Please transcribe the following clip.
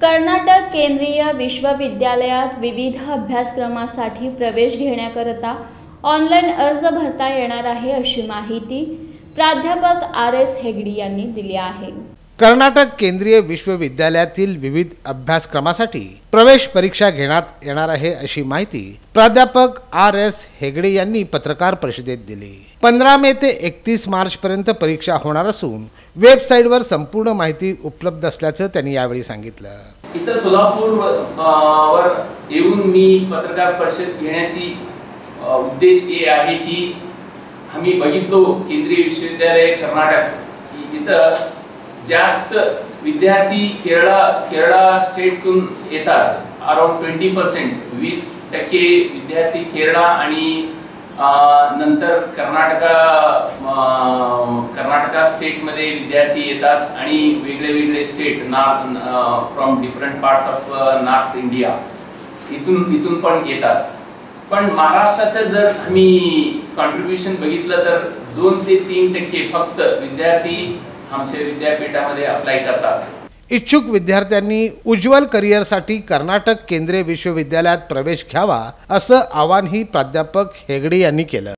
कर्नाटक केंद्रीय विश्वविद्यालयात विविध अभ्यासक्रमासाठी प्रवेश घेण्याकरता ऑनलाईन अर्ज भरता येणार आहे अशी माहिती प्राध्यापक RS हेगडे यांनी दिली आहे। कर्नाटक केंद्रीय विश्वविद्यालयातील विविध अभ्यासक्रमासाठी प्रवेश परीक्षा घेण्यात येणार आहे अशी माहिती प्राध्यापक RS हेगडे यांनी पत्रकार परिषदेत दिली। 15 मे ते 31 मार्च पर्यंत परीक्षा होणार असून वेबसाईटवर संपूर्ण माहिती उपलब्ध असल्याचं त्यांनी यावेळी सांगितलं। इथं सोलापूर वर येऊन मी पत्रकार परिषद घेण्याची उद्देश हे आहे की आम्ही बघितलो केंद्रीय विश्वविद्यालय कर्नाटक इथं जास्त विद्यार्थी केरळा स्टेटतून येतात। अराउंड 20% 20% विद्यार्थी केरळा आणि नंतर कर्नाटका स्टेट मध्ये विद्यार्थी येतात आणि वेगळे state from different parts of north India इथून पण येतात। पण महाराष्ट्राचं जर आम्ही कॉन्ट्रीब्युशन बघितलं तर 2 ते 3% फक्त विद्यार्थी आमच्या विद्यापीठामध्ये अप्लाय करतात। इच्छुक विद्यार्थ्यांनी उज्ज्वल करिअरसाठी कर्नाटक केंद्रीय विश्वविद्यालयात प्रवेश घ्यावा असं आवाहनही प्राध्यापक हेगडे यांनी केलं।